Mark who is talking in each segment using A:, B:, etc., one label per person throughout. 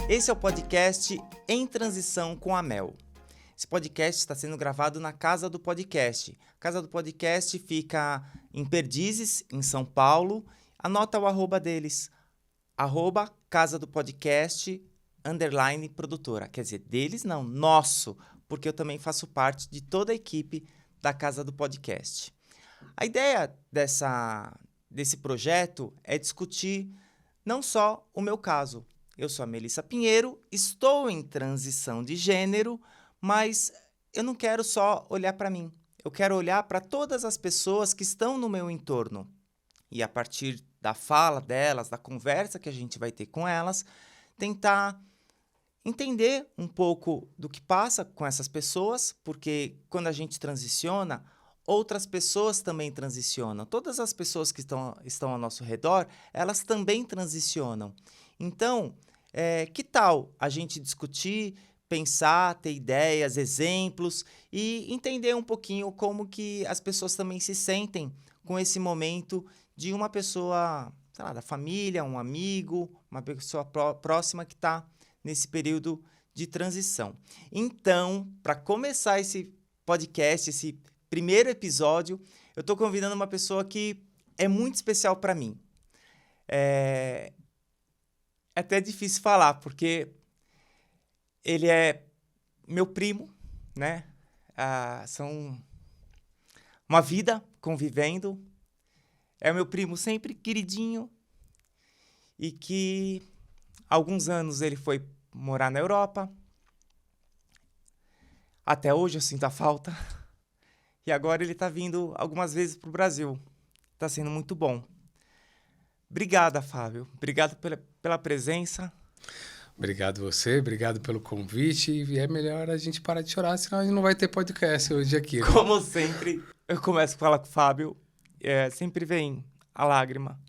A: Esse é o podcast Em Transição com a Mel. Esse podcast está sendo gravado na Casa do Podcast. A Casa do Podcast fica em Perdizes, em São Paulo. Anota o arroba deles, @Casa do Podcast, _produtora. Quer dizer, deles não, nosso, porque eu também faço parte de toda a equipe da Casa do Podcast. A ideia desse projeto é discutir não só o meu caso. Eu sou a Melissa Pinheiro, estou em transição de gênero, mas eu não quero só olhar para mim. Eu quero olhar para todas as pessoas que estão no meu entorno. E a partir da fala delas, da conversa que a gente vai ter com elas, tentar entender um pouco do que passa com essas pessoas, porque quando a gente transiciona, outras pessoas também transicionam. Todas as pessoas que estão ao nosso redor, elas também transicionam. Então, que tal a gente discutir, pensar, ter ideias, exemplos e entender um pouquinho como que as pessoas também se sentem com esse momento de uma pessoa, sei lá, da família, um amigo, uma pessoa próxima que está nesse período de transição. Então, para começar esse podcast, esse primeiro episódio, eu estou convidando uma pessoa que é muito especial para mim. É até difícil falar, porque ele é meu primo, né? São uma vida convivendo. É o meu primo sempre queridinho e que há alguns anos ele foi morar na Europa. Até hoje eu sinto a falta. E agora ele está vindo algumas vezes para o Brasil. Está sendo muito bom. Obrigada, Fábio. Obrigado pela presença.
B: Obrigado você, obrigado pelo convite. E é melhor a gente parar de chorar, senão a gente não vai ter podcast hoje aqui. Né?
A: Como sempre, eu começo a falar com o Fábio, sempre vem a lágrima.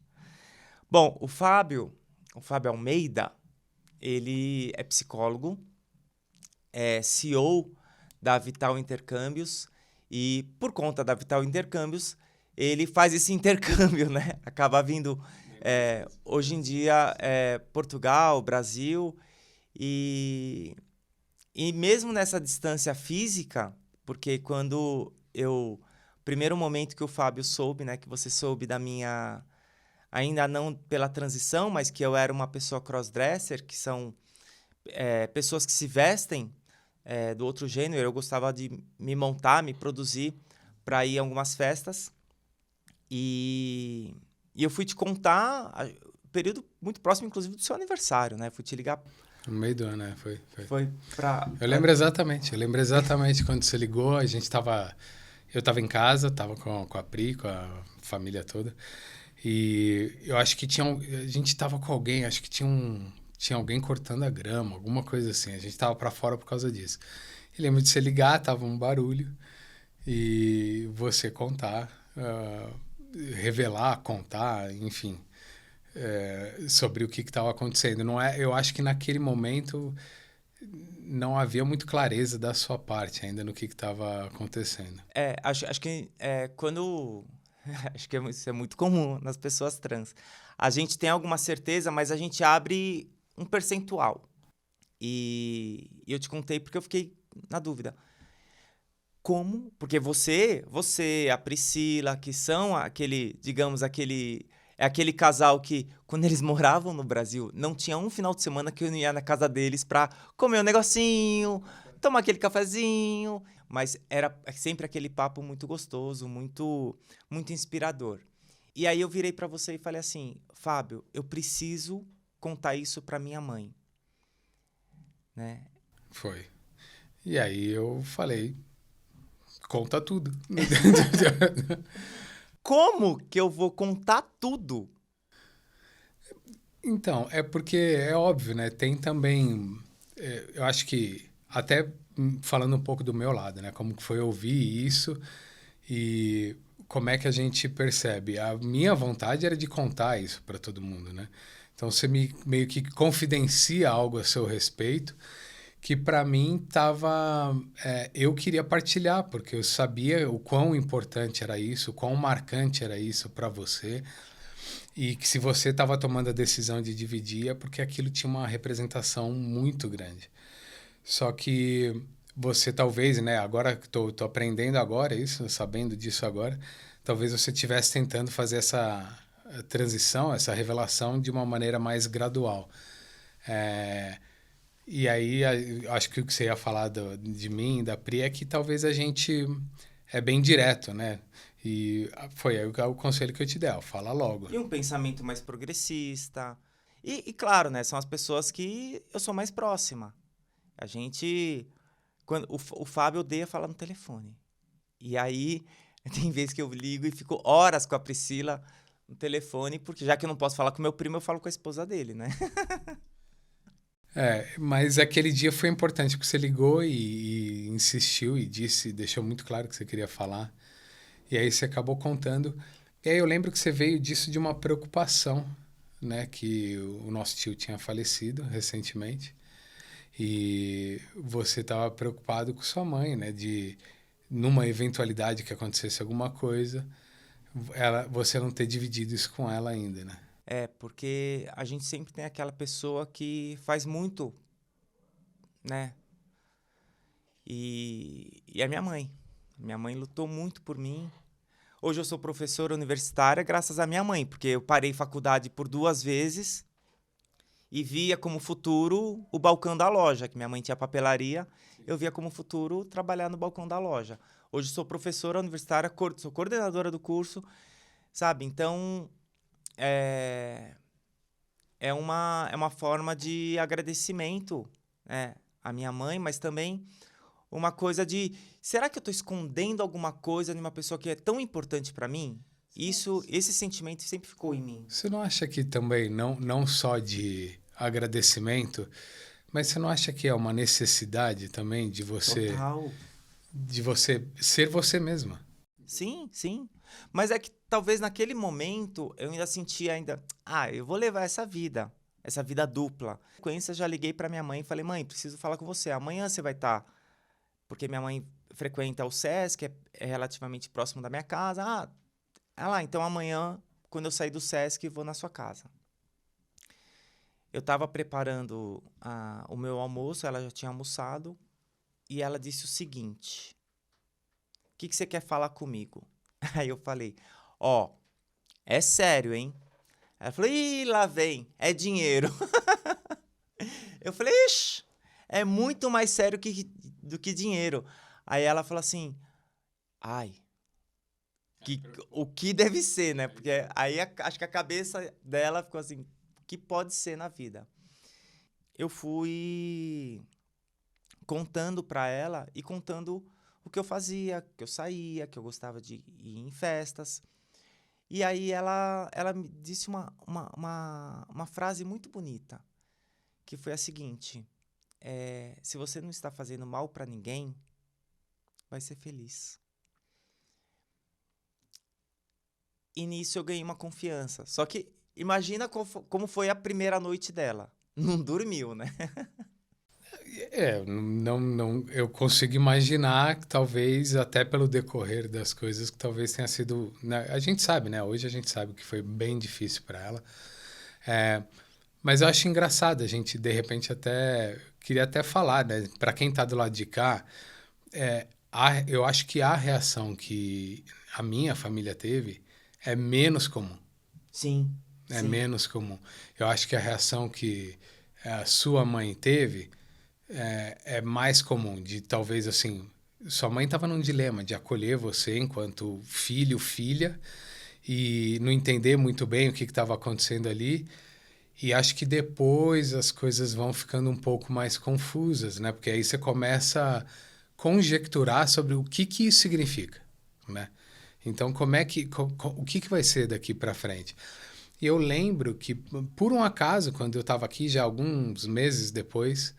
A: Bom, o Fábio Almeida, ele é psicólogo, é CEO da Vital Intercâmbios e, por conta da Vital Intercâmbios, ele faz esse intercâmbio, né? Acaba vindo, hoje em dia, Portugal, Brasil, e mesmo nessa distância física, porque quando primeiro momento que o Fábio soube, né, que você soube da minha, ainda não pela transição, mas que eu era uma pessoa crossdresser, que são pessoas que se vestem do outro gênero, eu gostava de me montar, me produzir para ir a algumas festas. E eu fui te contar, período muito próximo, inclusive, do seu aniversário, né? Fui te ligar.
B: No meio do ano, né?
A: Foi pra...
B: Eu lembro exatamente quando você ligou, eu estava em casa, estava com a Pri, com a família toda, e eu acho que a gente estava com alguém, acho que tinha alguém cortando a grama, alguma coisa assim, a gente estava para fora por causa disso. E lembro de você ligar, tava um barulho, e você contar, revelar, contar, enfim, sobre o que estava acontecendo. Eu acho que naquele momento não havia muito clareza da sua parte ainda no que estava acontecendo.
A: Acho que quando... acho que isso é muito comum nas pessoas trans. A gente tem alguma certeza, mas a gente abre um percentual. E eu te contei porque eu fiquei na dúvida. Como? Porque você, a Priscila, que são aquele casal que, quando eles moravam no Brasil, não tinha um final de semana que eu não ia na casa deles pra comer um negocinho, tomar aquele cafezinho, mas era sempre aquele papo muito gostoso, muito, muito inspirador. E aí eu virei pra você e falei assim, Fábio, eu preciso contar isso pra minha mãe. Né?
B: Foi. E aí eu falei... Conta tudo.
A: Como que eu vou contar tudo?
B: Então, é porque é óbvio, né? Tem também... eu acho que, até falando um pouco do meu lado, né? Como que foi ouvir isso e como é que a gente percebe. A minha vontade era de contar isso para todo mundo, né? Então, você meio que confidencia algo a seu respeito que para mim eu queria partilhar, porque eu sabia o quão importante era isso, o quão marcante era isso para você. E que se você estava tomando a decisão de dividir é porque aquilo tinha uma representação muito grande. Só que você talvez, né, agora que tô aprendendo agora isso, sabendo disso agora, talvez você estivesse tentando fazer essa transição, essa revelação de uma maneira mais gradual. É, e aí, acho que o que você ia falar de mim, da Pri, é que talvez a gente é bem direto, né? E foi aí o conselho que eu te dei, ó, fala logo.
A: E um pensamento mais progressista. E claro, né? São as pessoas que eu sou mais próxima. A gente... o Fábio odeia falar no telefone. E aí, tem vezes que eu ligo e fico horas com a Priscila no telefone, porque já que eu não posso falar com meu primo, eu falo com a esposa dele, né?
B: Mas aquele dia foi importante, porque você ligou e insistiu e disse, deixou muito claro que você queria falar. E aí você acabou contando. E aí eu lembro que você veio disso de uma preocupação, né? Que o nosso tio tinha falecido recentemente. E você estava preocupado com sua mãe, né? De, numa eventualidade que acontecesse alguma coisa, você não ter dividido isso com ela ainda, né?
A: Porque a gente sempre tem aquela pessoa que faz muito, né? E é minha mãe. Minha mãe lutou muito por mim. Hoje eu sou professora universitária graças à minha mãe, porque eu parei faculdade por 2 vezes e via como futuro o balcão da loja, que minha mãe tinha papelaria, eu via como futuro trabalhar no balcão da loja. Hoje sou professora universitária, sou coordenadora do curso, sabe? Então, é, é uma forma de agradecimento, né, à minha mãe, mas também uma coisa de, será que eu estou escondendo alguma coisa de uma pessoa que é tão importante para mim? Esse sentimento sempre ficou em mim.
B: Você não acha que também, não só de agradecimento, mas você não acha que é uma necessidade também
A: Total.
B: de você ser você mesma?
A: Sim, sim. Mas é que talvez naquele momento eu ainda sentia eu vou levar essa vida dupla. Na sequência, já liguei para minha mãe e falei, mãe, preciso falar com você. Amanhã você vai estar. Porque minha mãe frequenta o SESC, é relativamente próximo da minha casa. Então amanhã, quando eu sair do SESC, vou na sua casa. Eu estava preparando o meu almoço, ela já tinha almoçado, e ela disse o seguinte: o que você quer falar comigo? Aí eu falei, é sério, hein? Ela falou, ih, lá vem, é dinheiro. Eu falei, ixi, é muito mais sério do que dinheiro. Aí ela falou assim, ai, o que deve ser, né? Porque aí acho que a cabeça dela ficou assim, o que pode ser na vida? Eu fui contando pra ela e contando o que eu fazia, que eu saía, que eu gostava de ir em festas. E aí ela me disse uma frase muito bonita, que foi a seguinte: se você não está fazendo mal pra ninguém, vai ser feliz. E nisso eu ganhei uma confiança. Só que imagina como foi a primeira noite dela. Não dormiu, né?
B: Eu consigo imaginar que talvez, até pelo decorrer das coisas, que talvez tenha sido, né, a gente sabe, né? Hoje a gente sabe que foi bem difícil para ela. Mas eu acho engraçado, a gente, de repente, queria até falar, né? Para quem está do lado de cá, eu acho que a reação que a minha família teve é menos comum.
A: Sim.
B: É
A: Sim.
B: menos comum. Eu acho que a reação que a sua mãe teve é mais comum, de talvez assim, sua mãe estava num dilema de acolher você enquanto filho, filha, e não entender muito bem o que estava acontecendo ali. E acho que depois as coisas vão ficando um pouco mais confusas, né? Porque aí você começa a conjecturar sobre o que isso significa, né? Então, o que vai ser daqui para frente? E eu lembro que, por um acaso, quando eu estava aqui, já alguns meses depois,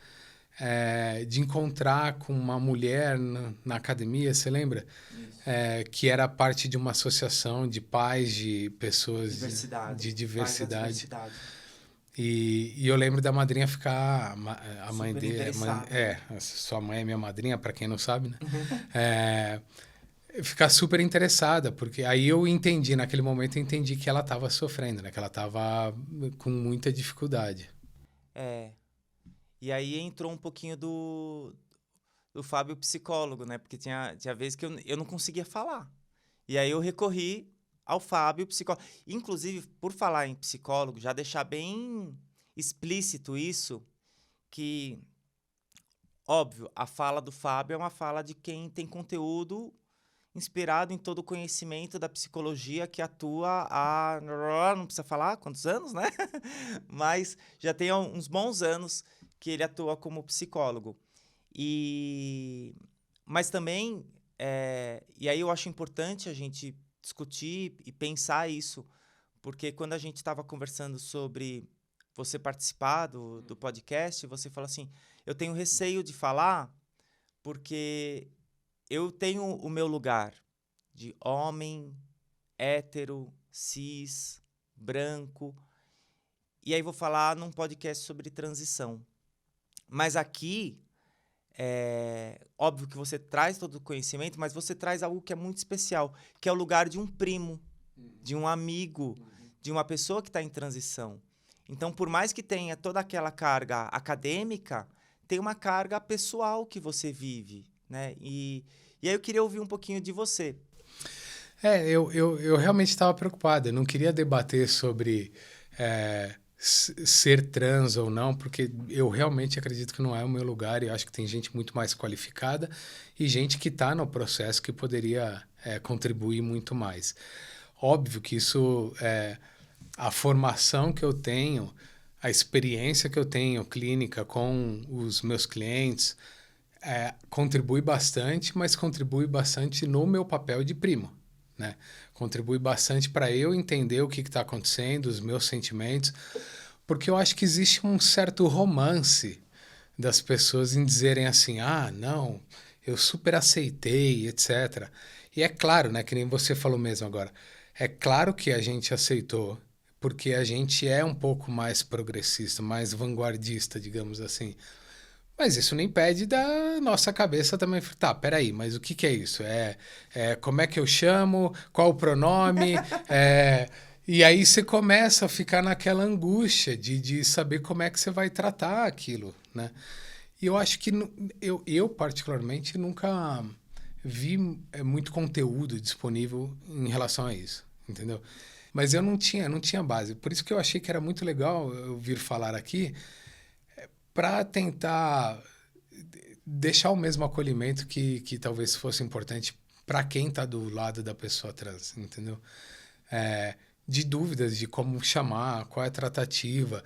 B: de encontrar com uma mulher na academia, você lembra? Que era parte de uma associação de pais de pessoas de diversidade. E eu lembro da madrinha ficar, a mãe dele,
A: interessada.
B: sua mãe é minha madrinha, para quem não sabe, né? ficar super interessada, porque aí eu entendi, naquele momento eu entendi que ela estava sofrendo, né? Que ela estava com muita dificuldade.
A: É. E aí entrou um pouquinho do Fábio psicólogo, né? Porque tinha vezes que eu não conseguia falar. E aí eu recorri ao Fábio psicólogo. Inclusive, por falar em psicólogo, já deixar bem explícito isso, que, óbvio, a fala do Fábio é uma fala de quem tem conteúdo inspirado em todo o conhecimento da psicologia que atua há, não precisa falar quantos anos, né? Mas já tem uns bons anos que ele atua como psicólogo. E mas também, e aí eu acho importante a gente discutir e pensar isso, porque quando a gente estava conversando sobre você participar do podcast, você fala assim, eu tenho receio de falar porque eu tenho o meu lugar de homem, hétero, cis, branco, e aí vou falar num podcast sobre transição. Mas aqui, óbvio que você traz todo o conhecimento, mas você traz algo que é muito especial, que é o lugar de um primo, de um amigo, de uma pessoa que está em transição. Então, por mais que tenha toda aquela carga acadêmica, tem uma carga pessoal que você vive, né? E aí eu queria ouvir um pouquinho de você.
B: Eu realmente estava preocupado. Eu não queria debater sobre ser trans ou não, porque eu realmente acredito que não é o meu lugar e eu acho que tem gente muito mais qualificada e gente que está no processo que poderia contribuir muito mais. Óbvio que isso, a formação que eu tenho, a experiência que eu tenho clínica com os meus clientes, contribui bastante, mas contribui bastante no meu papel de primo, né? Contribui bastante para eu entender o que está acontecendo, os meus sentimentos, porque eu acho que existe um certo romance das pessoas em dizerem assim, ah, não, eu super aceitei, etc. E é claro, né, que nem você falou mesmo agora, é claro que a gente aceitou, porque a gente é um pouco mais progressista, mais vanguardista, digamos assim. Mas isso não impede da nossa cabeça também. Tá, peraí, mas o que que é isso? Como é que eu chamo? Qual o pronome? E aí você começa a ficar naquela angústia de saber como é que você vai tratar aquilo, né? E eu acho que eu particularmente, nunca vi muito conteúdo disponível em relação a isso, entendeu? Mas eu não tinha base. Por isso que eu achei que era muito legal eu vir falar aqui, para tentar deixar o mesmo acolhimento que talvez fosse importante para quem está do lado da pessoa trans, entendeu? De dúvidas de como chamar, qual é a tratativa.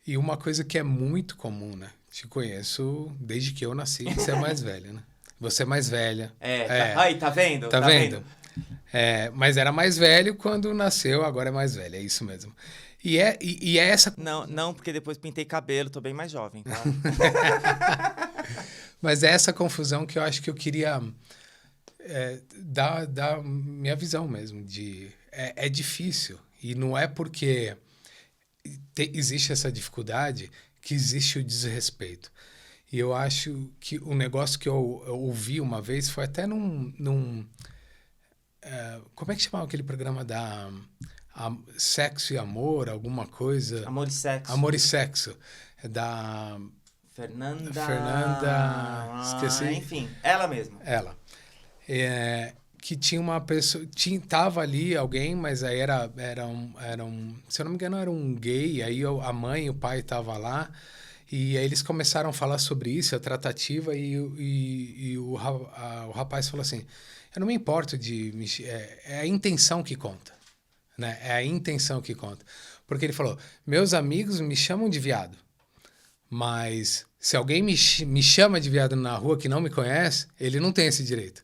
B: E uma coisa que é muito comum, né? Te conheço desde que eu nasci, você é mais velha, né? Você é mais velha.
A: Aí, tá vendo?
B: Tá
A: Tá
B: vendo?
A: vendo?
B: Mas era mais velho quando nasceu, agora é mais velho, é isso mesmo. E é essa.
A: Não, não, porque depois pintei cabelo, tô bem mais jovem, tá?
B: Mas é essa confusão que eu acho que eu queria dar minha visão mesmo. É difícil. E não é porque existe essa dificuldade que existe o desrespeito. E eu acho que o negócio que eu ouvi uma vez foi até como é que chamava aquele programa Sexo e Amor, alguma coisa?
A: Amor e sexo.
B: Amor e Sexo. Da
A: Fernanda.
B: Fernanda. Esqueci.
A: Enfim, ela mesma.
B: Ela. Que tinha uma pessoa. Tava ali alguém, mas aí era um. Se eu não me engano, era um gay. Aí a mãe e o pai estavam lá. E aí eles começaram a falar sobre isso, a tratativa, e o rapaz falou assim: eu não me importo é a intenção que conta. Né? É a intenção que conta. Porque ele falou: meus amigos me chamam de viado. Mas se alguém me chama de viado na rua que não me conhece, ele não tem esse direito.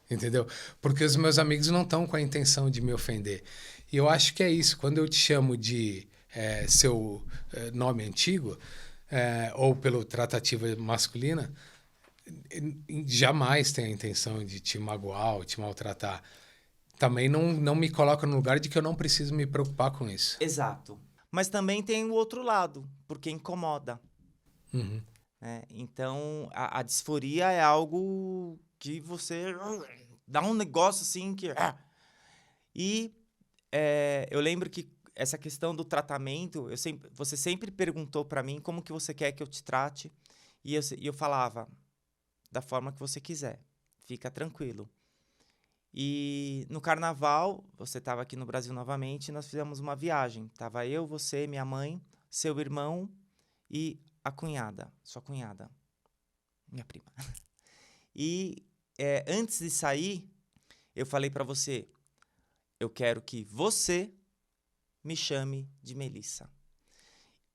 B: Entendeu? Porque os meus amigos não estão com a intenção de me ofender. E eu acho que é isso. Quando eu te chamo de seu nome antigo, ou pela tratativa masculina, jamais tenho a intenção de te magoar ou te maltratar. Também não me coloca no lugar de que eu não preciso me preocupar com isso.
A: Exato. Mas também tem o outro lado, porque incomoda.
B: Uhum.
A: Né? Então, a disforia é algo que você dá um negócio assim que... E eu lembro que essa questão do tratamento, você sempre perguntou para mim como que você quer que eu te trate. E eu falava, da forma que você quiser, fica tranquilo. E no carnaval, você estava aqui no Brasil novamente, nós fizemos uma viagem. Tava eu, você, minha mãe, seu irmão e a cunhada, sua cunhada, minha prima. E antes de sair, eu falei para você, eu quero que você me chame de Melissa.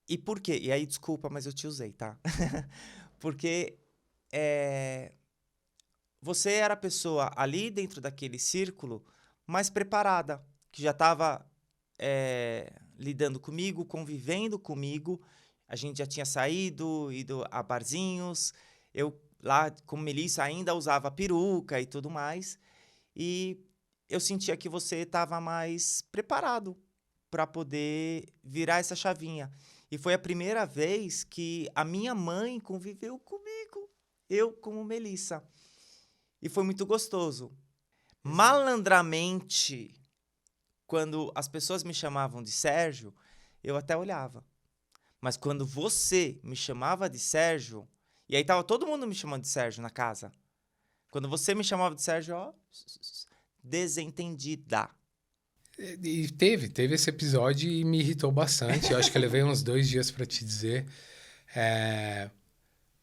A: E por quê? E aí, desculpa, mas eu te usei, tá? Porque você era a pessoa ali dentro daquele círculo mais preparada, que já estava lidando comigo, convivendo comigo. A gente já tinha saído, ido a barzinhos. Eu, lá, como Melissa, ainda usava peruca e tudo mais. E eu sentia que você estava mais preparado para poder virar essa chavinha. E foi a primeira vez que a minha mãe conviveu comigo, eu como Melissa. E foi muito gostoso. Malandramente, quando as pessoas me chamavam de Sérgio, eu até olhava. Mas quando você me chamava de Sérgio, e aí tava todo mundo me chamando de Sérgio na casa. Quando você me chamava de Sérgio, ó, desentendida.
B: E teve esse episódio e me irritou bastante. Eu acho que eu levei uns 2 dias para te dizer.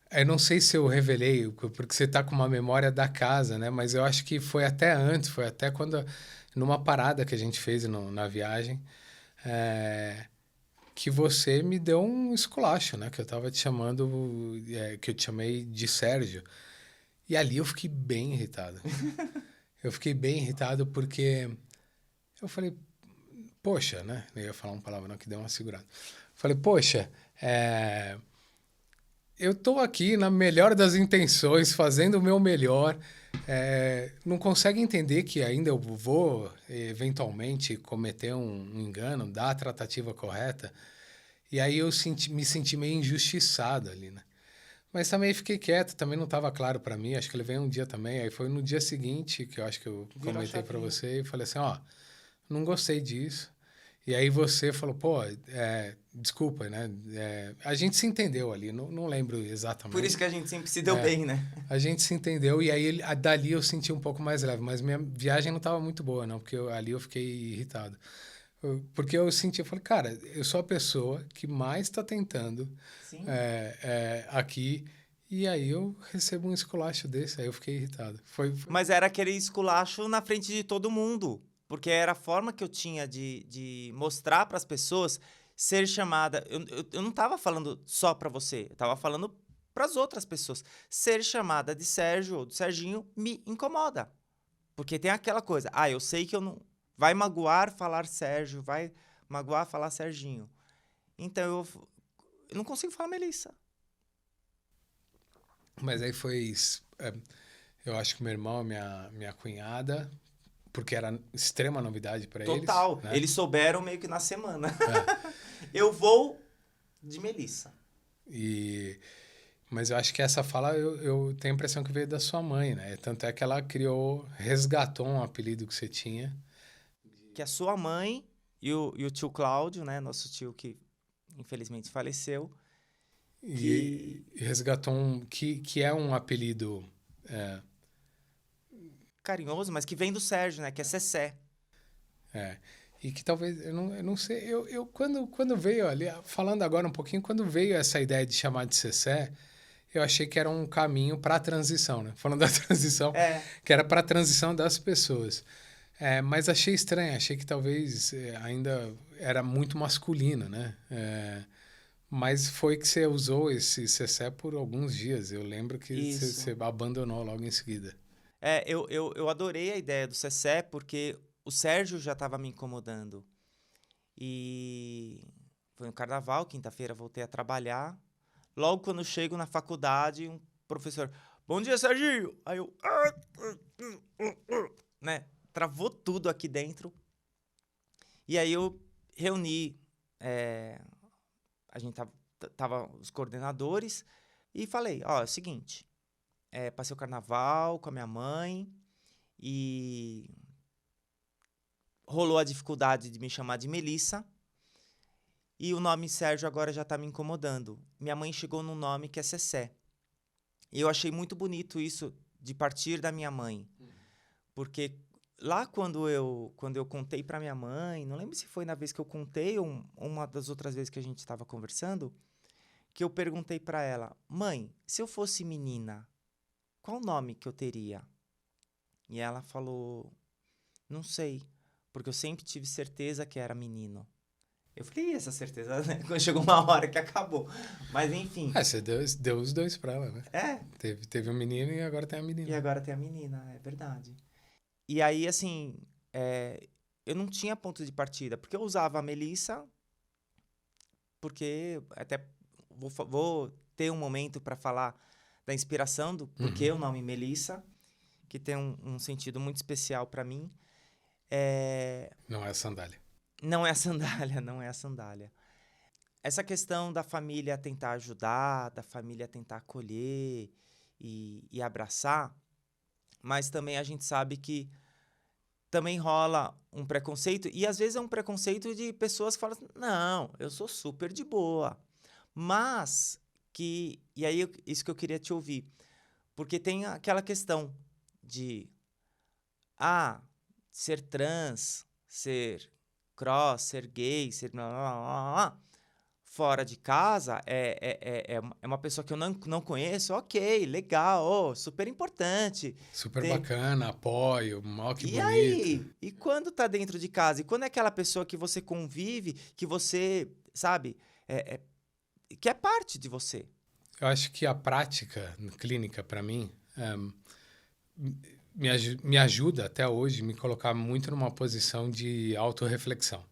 B: Eu não sei se eu revelei, porque você tá com uma memória da casa, né? Mas eu acho que foi até antes, foi até quando... Numa parada que a gente fez na viagem, que você me deu um esculacho, né? Que eu tava te chamando, que eu te chamei de Sérgio. E ali eu fiquei bem irritado. Eu fiquei bem irritado porque eu falei, poxa, né? Eu ia falar uma palavra não, que deu uma segurada. Falei, poxa, eu tô aqui na melhor das intenções, fazendo o meu melhor. Não consegue entender que ainda eu vou, eventualmente, cometer um engano, dar a tratativa correta. E aí eu me senti meio injustiçado ali, né? Mas também fiquei quieto, também não estava claro para mim. Acho que levei um dia também. Aí foi no dia seguinte que eu acho que eu comentei para você e falei assim, ó, não gostei disso. E aí você falou, pô, desculpa, né? A gente se entendeu ali, não lembro exatamente.
A: Por isso que a gente sempre se deu bem, né?
B: A gente se entendeu e aí dali eu senti um pouco mais leve. Mas minha viagem não estava muito boa, não, porque ali eu fiquei irritado. Porque eu senti, eu falei, cara, eu sou a pessoa que mais está tentando aqui, e aí eu recebo um esculacho desse, aí eu fiquei irritado.
A: Mas era aquele esculacho na frente de todo mundo, porque era a forma que eu tinha de mostrar para as pessoas ser chamada. Eu não estava falando só para você, eu estava falando para as outras pessoas. Ser chamada de Sérgio ou de Serginho me incomoda. Porque tem aquela coisa, eu sei que eu não... Vai magoar falar Sérgio, vai magoar falar Serginho. Então eu não consigo falar Melissa.
B: Mas aí foi... eu acho que meu irmão, minha cunhada, porque era extrema novidade para eles.
A: Total.
B: Né?
A: Eles souberam meio que na semana. Eu vou de Melissa.
B: Mas eu acho que essa fala, eu tenho a impressão que veio da sua mãe, né? Tanto é que ela resgatou um apelido que você tinha.
A: Que a sua mãe e o tio Cláudio, né? Nosso tio que infelizmente faleceu.
B: E resgatou que é um apelido...
A: carinhoso, mas que vem do Sérgio, né? Que é Cessé.
B: E que talvez, eu não sei, quando veio ali, falando agora um pouquinho, quando veio essa ideia de chamar de Cessé, eu achei que era um caminho para a transição, né? Falando da transição, que era para a transição das pessoas. Mas achei estranho, achei que talvez ainda era muito masculino, né? Mas foi que você usou esse Cessé por alguns dias. Eu lembro que você abandonou logo em seguida.
A: Eu adorei a ideia do Cessé, porque o Sérgio já estava me incomodando. E foi no carnaval, quinta-feira voltei a trabalhar. Logo quando eu chego na faculdade, um professor... Bom dia, Serginho! Aí eu... né? Travou tudo aqui dentro. E aí eu reuni... a gente tava os coordenadores e falei, é o seguinte... passei o carnaval com a minha mãe e rolou a dificuldade de me chamar de Melissa. E o nome Sérgio agora já tá me incomodando. Minha mãe chegou num nome que é Cessé. E eu achei muito bonito isso de partir da minha mãe. Porque lá quando eu contei pra minha mãe, não lembro se foi na vez que eu contei ou uma das outras vezes que a gente estava conversando, que eu perguntei pra ela: mãe, se eu fosse menina, qual nome que eu teria? E ela falou: não sei, porque eu sempre tive certeza que era menino. Eu falei: e essa certeza, né? Quando chegou uma hora que acabou. Mas enfim.
B: Você deu os dois pra ela, né?
A: É.
B: Teve um menino e agora tem a menina.
A: E agora tem a menina, é verdade. E aí, assim, eu não tinha ponto de partida, porque eu usava a Melissa, porque até vou ter um momento para falar da inspiração do porquê o nome Melissa, que tem um sentido muito especial para mim.
B: Não é a sandália.
A: Não é a sandália, não é a sandália. Essa questão da família tentar ajudar, da família tentar acolher e abraçar, mas também a gente sabe que também rola um preconceito, e às vezes é um preconceito de pessoas que falam assim, não, eu sou super de boa. Mas e aí isso que eu queria te ouvir, porque tem aquela questão de, ser trans, ser cross, ser gay, ser blá, blá, blá, blá, fora de casa é uma pessoa que eu não conheço, ok, legal, super importante.
B: Super bacana, apoio, mal que
A: E
B: bonito.
A: aí? E quando tá dentro de casa? E quando é aquela pessoa que você convive, que você, sabe, que é parte de você?
B: Eu acho que a prática clínica, para mim, me ajuda até hoje a me colocar muito numa posição de autorreflexão.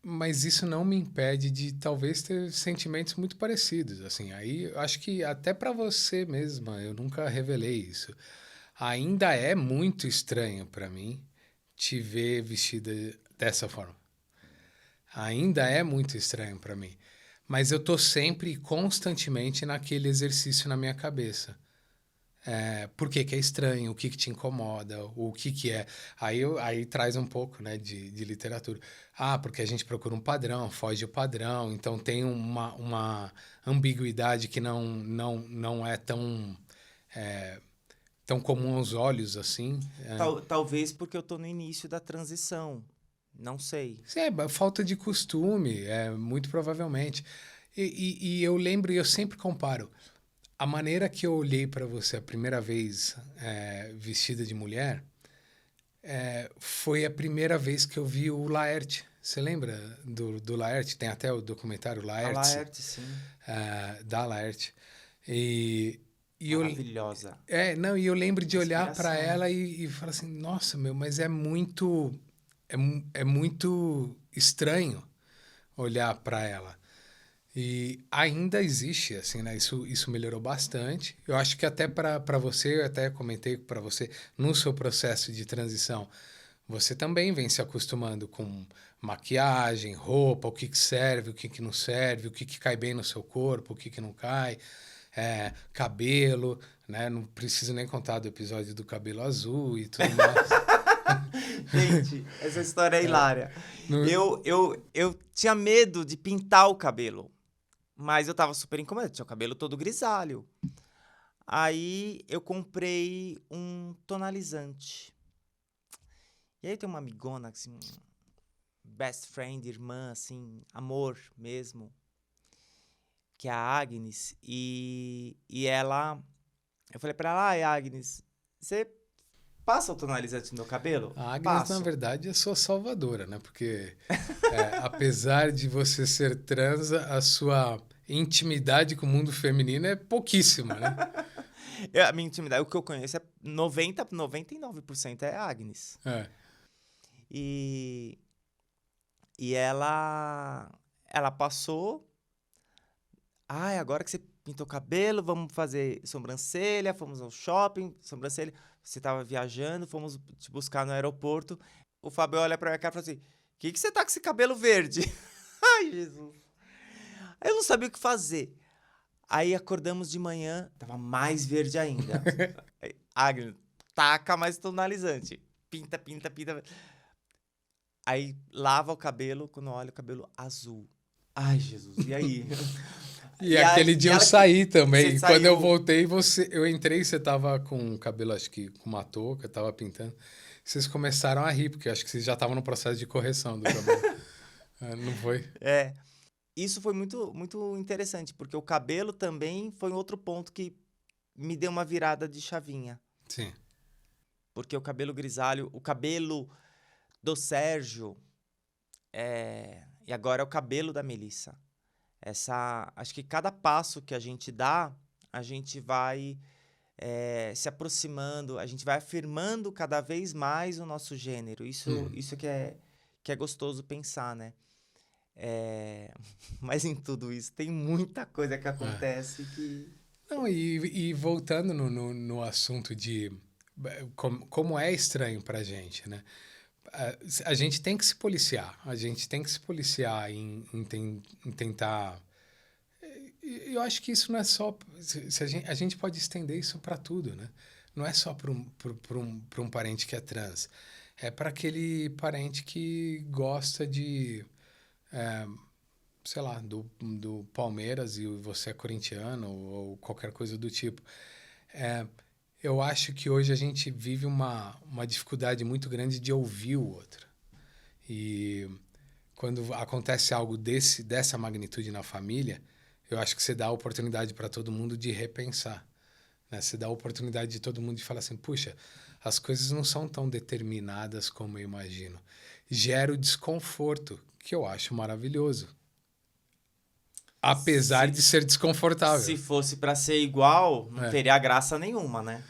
B: Mas isso não me impede de talvez ter sentimentos muito parecidos, assim. Aí eu acho que até para você mesma, eu nunca revelei isso. Ainda é muito estranho para mim te ver vestida dessa forma. Ainda é muito estranho para mim. Mas eu tô sempre e constantemente naquele exercício na minha cabeça. Por que que é estranho, o que que te incomoda, o que que é. Aí traz um pouco, né, de literatura. Porque a gente procura um padrão, foge do padrão, então tem uma ambiguidade que não é tão comum aos olhos assim.
A: Talvez porque eu tô no início da transição. Não sei.
B: Falta de costume, muito provavelmente. E eu lembro, e eu sempre comparo, a maneira que eu olhei para você a primeira vez vestida de mulher foi a primeira vez que eu vi o Laerte. Você lembra do Laerte? Tem até o documentário
A: A
B: Laerte.
A: Laerte, sim.
B: Da Laerte.
A: Maravilhosa.
B: E eu lembro de olhar
A: Inspiração.
B: para ela e falar assim, nossa, mas é muito estranho olhar para ela. E ainda existe, assim, né? Isso melhorou bastante. Eu acho que até para você, eu até comentei para você, no seu processo de transição, você também vem se acostumando com maquiagem, roupa, o que serve, o que não serve, o que cai bem no seu corpo, o que não cai, cabelo, né? Não preciso nem contar do episódio do cabelo azul e tudo mais.
A: Gente, essa história é hilária. Eu tinha medo de pintar o cabelo. Mas eu tava super incomodado, tinha o cabelo todo grisalho. Aí eu comprei um tonalizante. E aí tem uma amigona, assim, best friend, irmã, assim, amor mesmo, que é a Agnes. E ela, eu falei pra ela, Agnes, você passa o tonalizante no meu cabelo?
B: A Agnes,
A: Passo.
B: na verdade, é sua salvadora, né? Porque apesar de você ser trans, a sua intimidade com o mundo feminino é pouquíssima, né?
A: A minha intimidade, o que eu conheço é 99% é a Agnes. E ela passou. Agora que você pintou o cabelo, vamos fazer sobrancelha, fomos ao shopping, sobrancelha. Você tava viajando, fomos te buscar no aeroporto. O Fábio olha pra minha cara e fala assim, o que você tá com esse cabelo verde? Ai, Jesus. Aí eu não sabia o que fazer. Aí acordamos de manhã, tava mais verde ainda. Agnes, taca mais tonalizante. Pinta, pinta, pinta. Aí lava o cabelo, quando olha o cabelo azul. Ai, Jesus, e aí?
B: E aquele dia eu saí também.
A: Você
B: Quando eu
A: saiu.
B: voltei, eu entrei, você tava com o cabelo, acho que com uma touca, tava pintando. Vocês começaram a rir, porque eu acho que vocês já estavam no processo de correção do cabelo. Não foi?
A: É, isso foi muito, muito interessante, porque o cabelo também foi outro ponto que me deu uma virada de chavinha.
B: Sim.
A: Porque o cabelo grisalho, o cabelo do Sérgio, e agora é o cabelo da Melissa. Acho que cada passo que a gente dá, a gente vai se aproximando, a gente vai afirmando cada vez mais o nosso gênero. Isso que é gostoso pensar, né? Mas em tudo isso tem muita coisa que acontece que...
B: Não, e voltando no assunto de como é estranho pra gente, né? A gente tem que se policiar, a gente tem que se policiar em tentar. Eu acho que isso não é só. Se a gente pode estender isso para tudo, né? Não é só para um parente que é trans. É para aquele parente que gosta de, sei lá, do Palmeiras e você é corintiano ou qualquer coisa do tipo. Eu acho que hoje a gente vive uma dificuldade muito grande de ouvir o outro. E quando acontece algo dessa magnitude na família, eu acho que você dá a oportunidade para todo mundo de repensar. Né? Você dá a oportunidade de todo mundo de falar assim, puxa, as coisas não são tão determinadas como eu imagino. Gera o desconforto, que eu acho maravilhoso. Apesar de ser desconfortável.
A: Se fosse para ser igual, não teria graça nenhuma, né?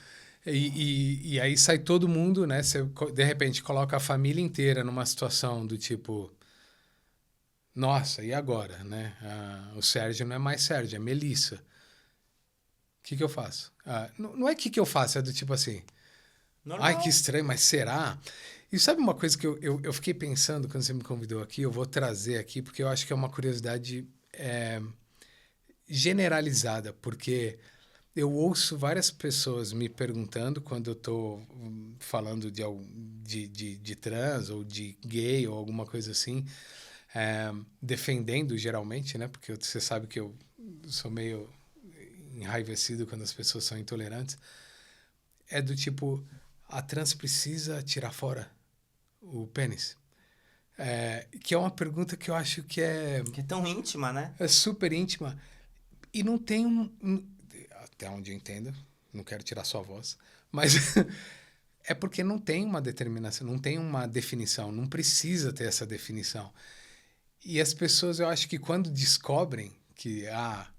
B: E aí sai todo mundo, né? Você, de repente, coloca a família inteira numa situação do tipo... Nossa, e agora, né? O Sérgio não é mais Sérgio, é Melissa. O que eu faço? Não é o que eu faço, é do tipo assim...
A: Normal.
B: Ai, que estranho, mas será? E sabe uma coisa que eu fiquei pensando quando você me convidou aqui? Eu vou trazer aqui, porque eu acho que é uma curiosidade generalizada, porque... Eu ouço várias pessoas me perguntando quando eu estou falando de trans ou de gay ou alguma coisa assim, defendendo geralmente, né? Porque você sabe que eu sou meio enraivecido quando as pessoas são intolerantes. É do tipo, a trans precisa tirar fora o pênis? Que é uma pergunta que eu acho que
A: Que é tão íntima, né?
B: é super íntima e não tem até onde eu entendo, não quero tirar sua voz, mas é porque não tem uma determinação, não tem uma definição, não precisa ter essa definição. E as pessoas, eu acho que quando descobrem que a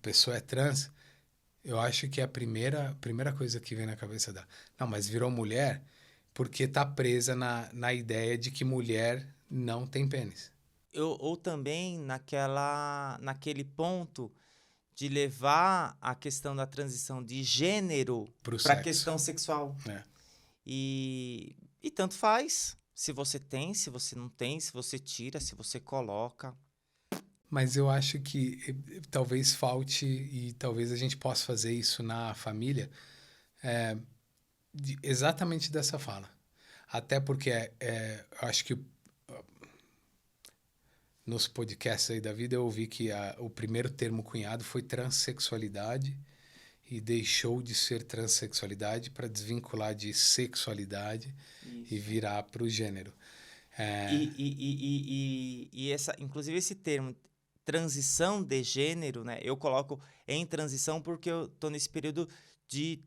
B: pessoa é trans, eu acho que é a primeira coisa que vem na cabeça da... Não, mas virou mulher porque está presa na ideia de que mulher não tem pênis.
A: Ou também naquele ponto de levar a questão da transição de gênero para a questão sexual. E tanto faz se você tem, se você não tem, se você tira, se você coloca.
B: Mas eu acho que talvez falte, e talvez a gente possa fazer isso na família, exatamente dessa fala. Até porque eu acho que nos podcasts aí da vida eu ouvi que o primeiro termo cunhado foi transexualidade e deixou de ser transexualidade para desvincular de sexualidade e virar para o gênero.
A: E inclusive esse termo transição de gênero, né? Eu coloco em transição porque eu tô nesse período de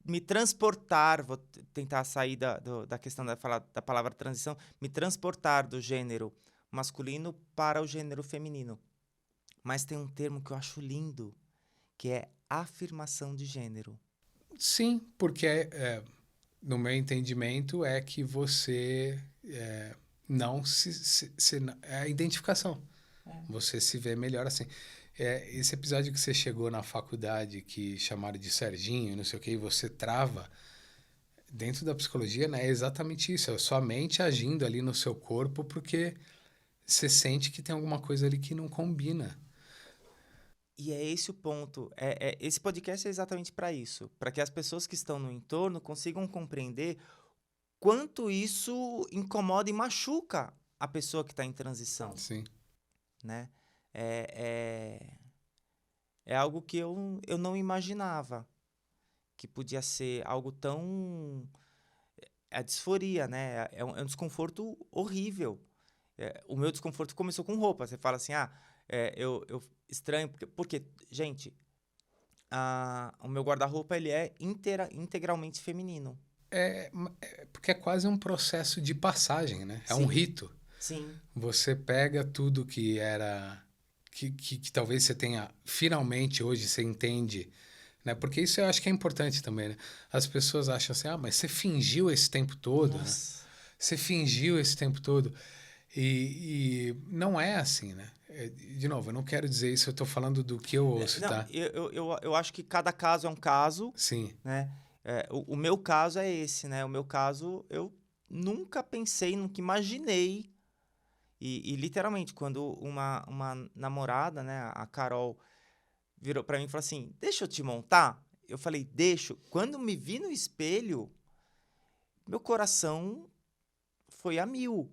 A: me transportar, vou tentar sair da questão da palavra transição, me transportar do gênero masculino para o gênero feminino. Mas tem um termo que eu acho lindo, que é afirmação de gênero.
B: Sim, porque no meu entendimento é que você não é a identificação. Você se vê melhor assim. Esse episódio que você chegou na faculdade, que chamaram de Serginho, não sei o que, e você trava, dentro da psicologia, né, é exatamente isso. É a sua mente agindo ali no seu corpo porque você sente que tem alguma coisa ali que não combina.
A: E é esse o ponto. Esse podcast é exatamente para isso, para que as pessoas que estão no entorno consigam compreender quanto isso incomoda e machuca a pessoa que está em transição,
B: Sim.
A: né? É, é algo que eu não imaginava que podia ser algo tão... A disforia, né? É um desconforto horrível. O meu desconforto começou com roupa. Você fala assim, eu estranho, porque gente, o meu guarda-roupa ele é integralmente feminino.
B: Porque é quase um processo de passagem, né? É um
A: Sim,
B: rito.
A: sim,
B: Você pega tudo que era... Que talvez você tenha... Finalmente, hoje, você entende, né? Porque isso eu acho que é importante também, né? As pessoas acham assim, mas você fingiu esse tempo todo, né?
A: nossa.
B: Você fingiu esse tempo todo. E não é assim, né? De novo, eu não quero dizer isso, eu estou falando do que eu ouço,
A: Não,
B: tá?
A: eu acho que cada caso é um caso,
B: Sim.
A: né? O meu caso é esse, né? O meu caso, eu nunca pensei, nunca imaginei. E literalmente, quando uma namorada, né, a Carol, virou pra mim e falou assim: Deixa eu te montar? Eu falei: Deixo. Quando me vi no espelho, meu coração foi a mil.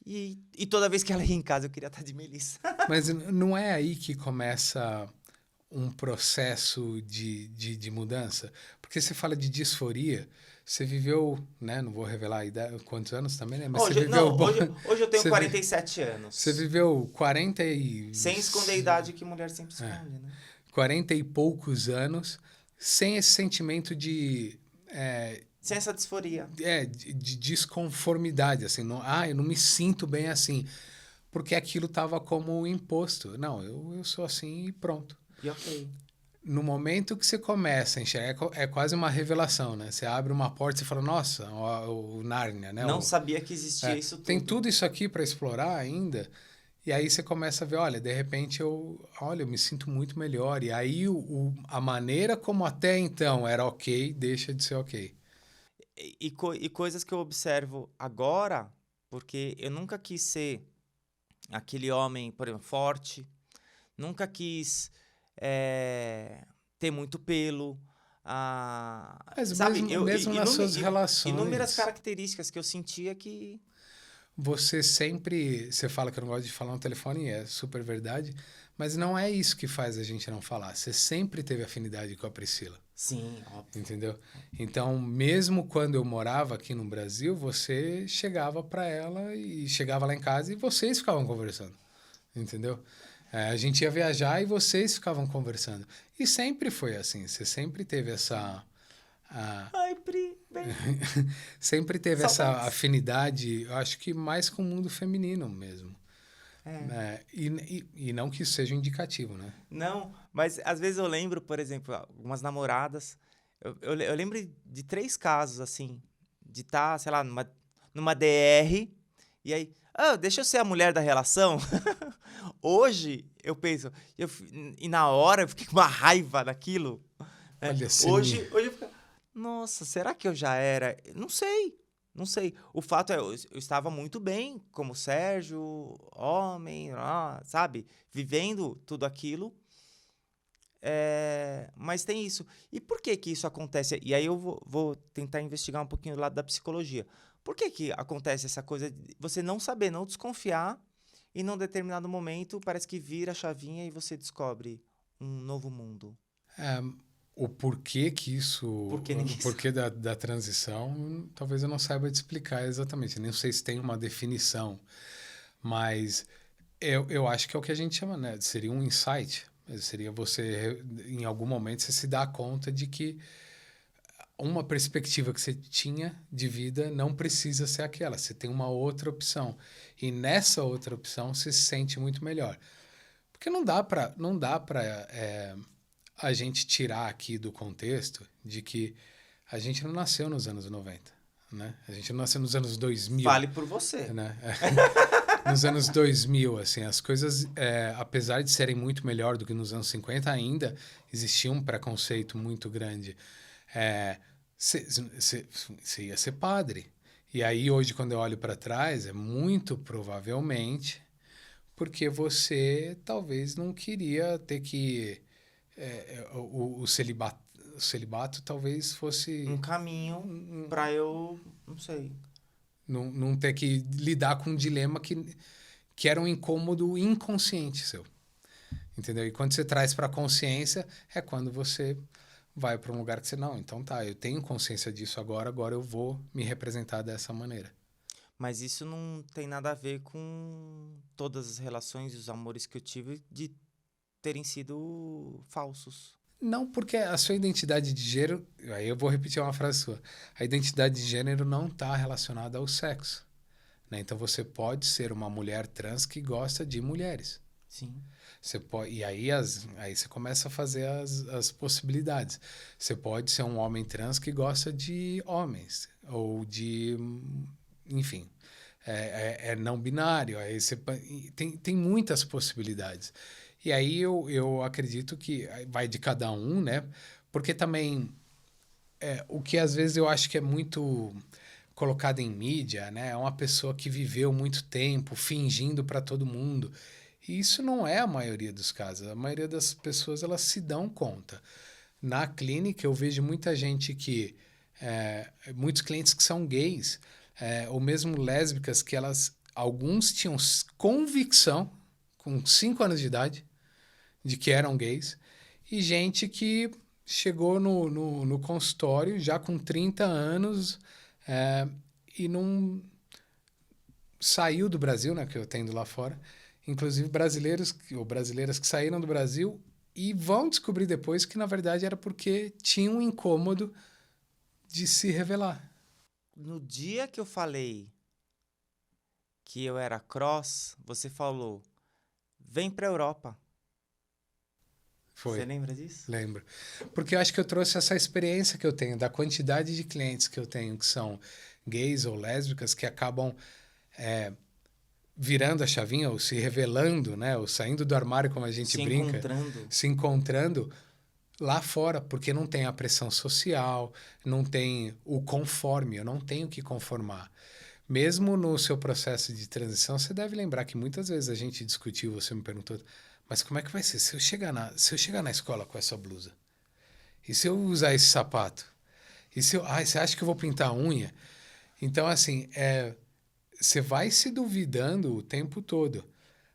A: E toda vez que ela ia em casa, eu queria estar de Melissa.
B: Mas não é aí que começa um processo de mudança? Porque você fala de disforia, você viveu, né? Não vou revelar a idade, quantos anos também, né? Mas você
A: Hoje,
B: viveu...
A: não, hoje eu tenho
B: Você,
A: 47
B: você
A: anos.
B: viveu 40 e...
A: Sem esconder a idade que mulher sempre
B: É,
A: esconde, né?
B: 40 e poucos anos, sem esse sentimento de...
A: Sem essa disforia.
B: de desconformidade, assim, não, eu não me sinto bem assim, porque aquilo estava como imposto. Não, eu sou assim e pronto.
A: E ok.
B: No momento que você começa a enxergar, é quase uma revelação, né? Você abre uma porta e fala, nossa, o Nárnia, né?
A: Não sabia que existia isso
B: Tem
A: tudo.
B: tudo isso aqui para explorar ainda. E aí você começa a ver, olha, de repente eu me sinto muito melhor. E aí a maneira como até então era ok, deixa de ser ok.
A: E coisas que eu observo agora, porque eu nunca quis ser aquele homem, por exemplo, forte, nunca quis ter muito pelo.
B: Mas
A: Sabe,
B: mesmo nas suas
A: inúmeras
B: relações,
A: características que eu sentia que.
B: você fala que eu não gosto de falar no telefone, e é super verdade, mas não é isso que faz a gente não falar. Você sempre teve afinidade com a Priscila,
A: Sim, óbvio.
B: entendeu? Então, mesmo quando eu morava aqui no Brasil, você chegava para ela e chegava lá em casa e vocês ficavam conversando, entendeu? A gente ia viajar e vocês ficavam conversando. E sempre foi assim, você sempre teve essa...
A: Ai, Pri, bem.
B: sempre teve essa
A: Saudades.
B: afinidade, eu acho que mais com o mundo feminino mesmo.
A: É.
B: E não que isso seja um indicativo, né?
A: Não, mas às vezes eu lembro, por exemplo, algumas namoradas. Eu lembro de 3 casos, assim, de estar, sei lá, numa DR, e aí, deixa eu ser a mulher da relação. Hoje, eu penso, e na hora eu fiquei com uma raiva daquilo. Né?
B: Olha, você me...
A: Hoje eu fico, nossa, será que eu já era? Não sei, não sei. O fato é, eu estava muito bem como Sérgio, homem, sabe? Vivendo tudo aquilo. Mas tem isso. E por que que isso acontece? E aí eu vou tentar investigar um pouquinho do lado da psicologia. Por que que acontece essa coisa de você não saber, não desconfiar e num determinado momento parece que vira a chavinha e você descobre um novo mundo?
B: É, o porquê que isso...
A: Porque ninguém
B: O porquê da transição, talvez eu não saiba te explicar exatamente. Nem sei se tem uma definição. Mas eu acho que é o que a gente chama, né? Seria um insight. Seria você, em algum momento, você se dá conta de que uma perspectiva que você tinha de vida não precisa ser aquela. Você tem uma outra opção. E nessa outra opção você se sente muito melhor. Porque não dá para a gente tirar aqui do contexto de que a gente não nasceu nos anos 90, né? A gente não nasceu nos anos 2000,
A: Fale por você.
B: né? Nos anos 2000, assim, as coisas, apesar de serem muito melhor do que nos anos 50, ainda existia um preconceito muito grande. Você ia ser padre. E aí, hoje, quando eu olho para trás, é muito provavelmente porque você talvez não queria ter que o celibato talvez fosse
A: Um caminho para eu, não sei.
B: não ter que lidar com um dilema que era um incômodo inconsciente seu. Entendeu? E quando você traz para a consciência, é quando você vai para um lugar que você, não, então tá, eu tenho consciência disso agora eu vou me representar dessa maneira.
A: Mas isso não tem nada a ver com todas as relações e os amores que eu tive de terem sido falsos.
B: Não, porque a sua identidade de gênero, aí eu vou repetir uma frase sua, a identidade de gênero não está relacionada ao sexo. Né? Então você pode ser uma mulher trans que gosta de mulheres.
A: Sim.
B: Você pode, e aí você começa a fazer as possibilidades. Você pode ser um homem trans que gosta de homens, ou de, enfim, é não binário. Aí você, tem muitas possibilidades. E aí eu acredito que vai de cada um, né? Porque também o que às vezes eu acho que é muito colocado em mídia, né? É uma pessoa que viveu muito tempo fingindo para todo mundo. E isso não é a maioria dos casos. A maioria das pessoas elas se dão conta. Na clínica eu vejo muita gente muitos clientes que são gays, ou mesmo lésbicas que alguns tinham convicção com 5 anos de idade de que eram gays, e gente que chegou no consultório já com 30 anos e não saiu do Brasil, né, que eu tenho lá fora, inclusive brasileiros ou brasileiras que saíram do Brasil e vão descobrir depois que, na verdade, era porque tinha um incômodo de se revelar.
A: No dia que eu falei que eu era cross, você falou, vem pra Europa.
B: Foi.
A: Você lembra disso?
B: Lembro. Porque eu acho que eu trouxe essa experiência que eu tenho, da quantidade de clientes que eu tenho que são gays ou lésbicas que acabam virando a chavinha ou se revelando, né? Ou saindo do armário, como a gente brinca. Se encontrando lá fora, porque não tem a pressão social, não tem o conforme, eu não tenho que conformar. Mesmo no seu processo de transição, você deve lembrar que muitas vezes a gente discutiu, você me perguntou, mas como é que vai ser se eu chegar na escola com essa blusa? E se eu usar esse sapato? E se você acha que eu vou pintar a unha? Então, assim, você vai se duvidando o tempo todo.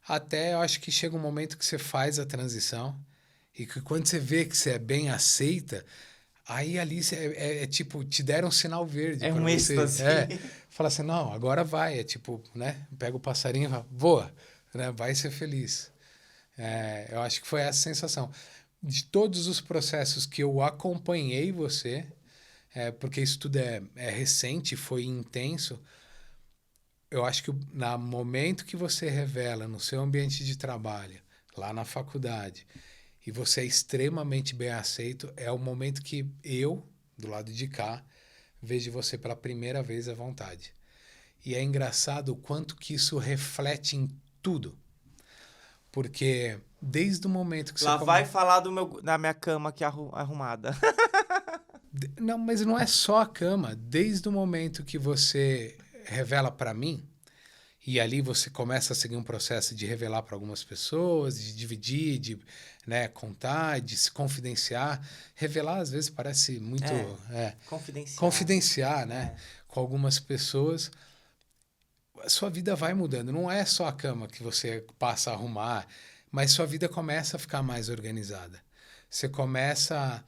B: Até eu acho que chega um momento que você faz a transição e que quando você vê que você é bem aceita, aí ali tipo, te deram um sinal verde.
A: É um êxtase.
B: Fala assim, não, agora vai. É tipo, né? Pega o passarinho e fala, voa, né? Vai ser feliz. Eu acho que foi essa sensação. De todos os processos que eu acompanhei você, porque isso tudo é recente, foi intenso, eu acho que no momento que você revela no seu ambiente de trabalho, lá na faculdade, e você é extremamente bem aceito, é o momento que eu, do lado de cá, vejo você pela primeira vez à vontade. E é engraçado o quanto que isso reflete em tudo. Porque desde o momento que
A: Lá
B: você...
A: vai falar da minha cama aqui arrumada.
B: Não, mas não é só a cama. Desde o momento que você revela para mim, e ali você começa a seguir um processo de revelar para algumas pessoas, de dividir, de contar, de se confidenciar. Revelar, às vezes, parece muito... Confidenciar, né? Com algumas pessoas. A sua vida vai mudando. Não é só a cama que você passa a arrumar, mas sua vida começa a ficar mais organizada. Você começa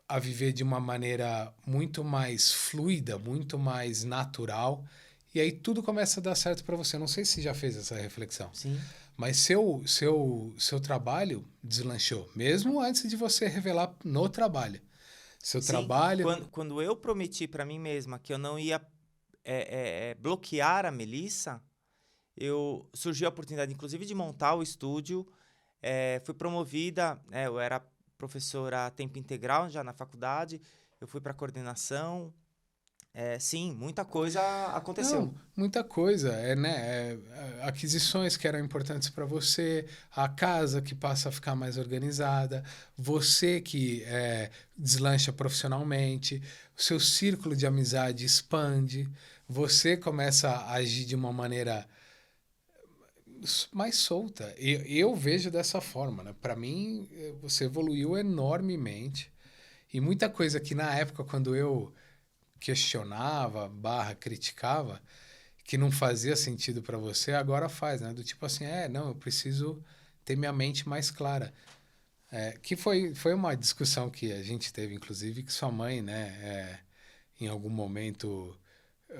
B: a viver de uma maneira muito mais fluida, muito mais natural, e aí tudo começa a dar certo para você. Não sei se já fez essa reflexão.
A: Sim.
B: Mas seu trabalho deslanchou, mesmo antes de você revelar no trabalho. Seu trabalho...
A: Quando eu prometi para mim mesma que eu não ia bloquear a Melissa, surgiu a oportunidade, inclusive, de montar o estúdio. Fui promovida, eu era professora a tempo integral já na faculdade, eu fui para coordenação. Sim, muita coisa aconteceu.
B: Não, muita coisa. Aquisições que eram importantes para você, a casa que passa a ficar mais organizada, você que deslancha profissionalmente, o seu círculo de amizade expande, você começa a agir de uma maneira mais solta. Eu vejo dessa forma, né? Para mim, você evoluiu enormemente. E muita coisa que na época, quando eu questionava, criticava, que não fazia sentido para você, agora faz, né? Do tipo assim, não, eu preciso ter minha mente mais clara. Que foi uma discussão que a gente teve, inclusive, que sua mãe, né, em algum momento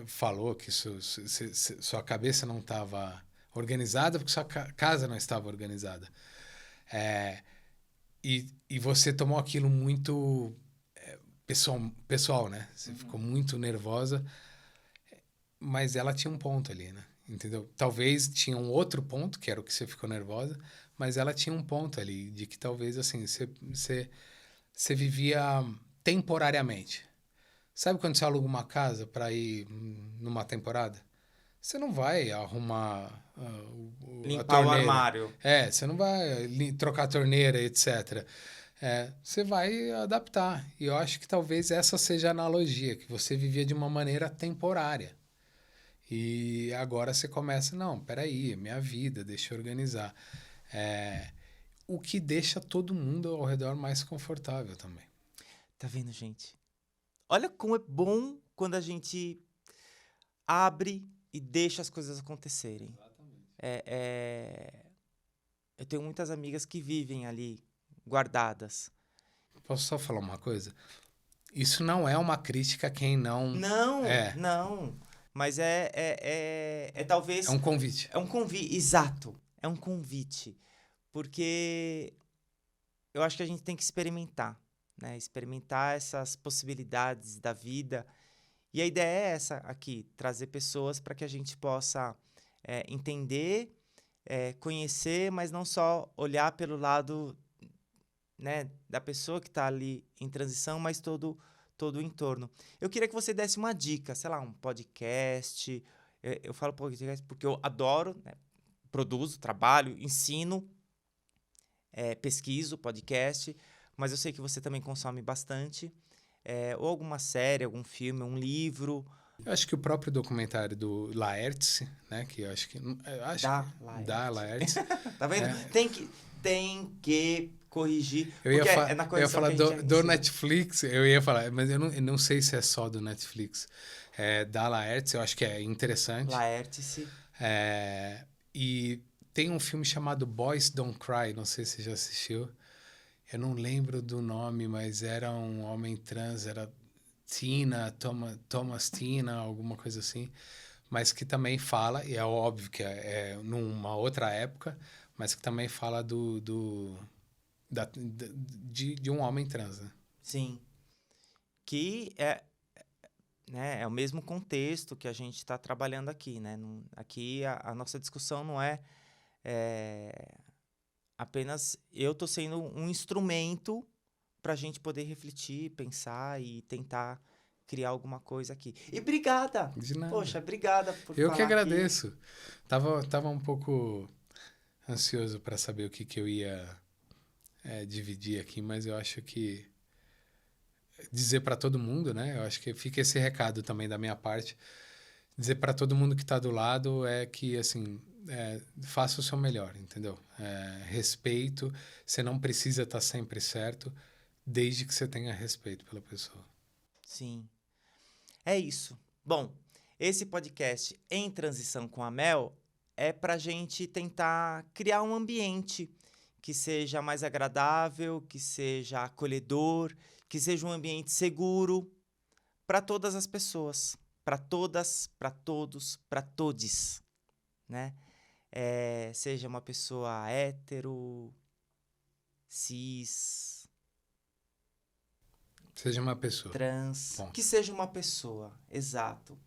B: falou que sua cabeça não estava organizada porque sua casa não estava organizada. E você tomou aquilo muito pessoal, né? Você ficou muito nervosa, mas ela tinha um ponto ali, né? Entendeu? Talvez tinha um outro ponto, que era o que você ficou nervosa, mas ela tinha um ponto ali, de que talvez, assim, você vivia temporariamente. Sabe quando você aluga uma casa para ir numa temporada? Você não vai arrumar a
A: Limpar o
B: torneira.
A: armário.
B: Você não vai trocar a torneira, etc. Você vai adaptar. E eu acho que talvez essa seja a analogia, que você vivia de uma maneira temporária. E agora você começa, não, peraí, é minha vida, deixa eu organizar. O que deixa todo mundo ao redor mais confortável também.
A: Tá vendo, gente? Olha como é bom quando a gente abre e deixa as coisas acontecerem. Eu tenho muitas amigas que vivem ali, guardadas.
B: Posso só falar uma coisa? Isso não é uma crítica a quem não...
A: Não. Mas é
B: É
A: talvez...
B: um convite.
A: É um convite, exato. É um convite. Porque eu acho que a gente tem que experimentar, né? Experimentar essas possibilidades da vida. E a ideia é essa aqui, trazer pessoas para que a gente possa entender, conhecer, mas não só olhar pelo lado, né, da pessoa que está ali em transição, mas todo o entorno. Eu queria que você desse uma dica, sei lá, um podcast. Eu falo podcast porque eu adoro, né, produzo, trabalho, ensino, pesquiso podcast, mas eu sei que você também consome bastante. Ou alguma série, algum filme, um livro.
B: Eu acho que o próprio documentário do Laertes, né, que eu acho que... Da Laertes.
A: Tá vendo? Tem que corrigir,
B: Eu
A: porque
B: ia,
A: é na
B: eu ia
A: correção
B: falar
A: que a gente
B: do
A: ensina.
B: Netflix, eu ia falar, mas eu não sei se é só do Netflix. Da Laertes, eu acho que é interessante.
A: Laertes.
B: E tem um filme chamado Boys Don't Cry, não sei se você já assistiu. Eu não lembro do nome, mas era um homem trans, era Thomas Tina, alguma coisa assim. Mas que também fala, e é óbvio que é numa outra época, mas que também fala de um homem trans, né?
A: Sim. Que né, é o mesmo contexto que a gente está trabalhando aqui, né? Aqui a nossa discussão não é apenas eu estou sendo um instrumento para a gente poder refletir, pensar e tentar criar alguma coisa aqui. E obrigada!
B: De nada.
A: Poxa, obrigada por
B: Eu
A: falar
B: que
A: aqui.
B: agradeço. Tava um pouco ansioso para saber o que eu ia dividir aqui, mas eu acho que dizer para todo mundo, né? Eu acho que fica esse recado também da minha parte. Dizer para todo mundo que está do lado é que, assim, faça o seu melhor, entendeu? Respeito, você não precisa estar sempre certo, desde que você tenha respeito pela pessoa.
A: Sim. É isso. Bom, esse podcast Em Transição com a Mel é para a gente tentar criar um ambiente que seja mais agradável, que seja acolhedor, que seja um ambiente seguro para todas as pessoas, para todas, para todos, para todes, né? Seja uma pessoa hétero, cis,
B: Seja uma pessoa.
A: trans,
B: Ponto.
A: que seja uma pessoa, exato.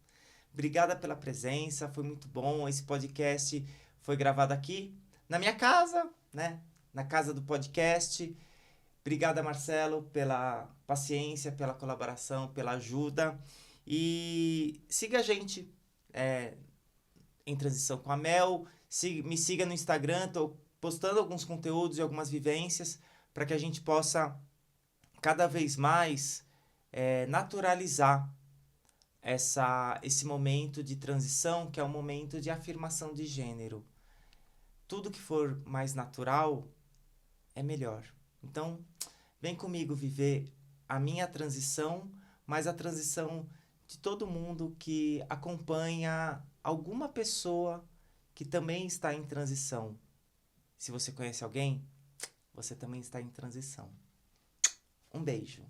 A: Obrigada pela presença, foi muito bom. Esse podcast foi gravado aqui na minha casa, né? Na casa do podcast. Obrigada, Marcelo, pela paciência, pela colaboração, pela ajuda. E siga a gente em Transição com a Mel. Me siga no Instagram, estou postando alguns conteúdos e algumas vivências para que a gente possa cada vez mais naturalizar esse momento de transição, que é um momento de afirmação de gênero. tudo que for mais natural é melhor. Então, vem comigo viver a minha transição, mas a transição de todo mundo que acompanha alguma pessoa que também está em transição. Se você conhece alguém, você também está em transição. Um beijo.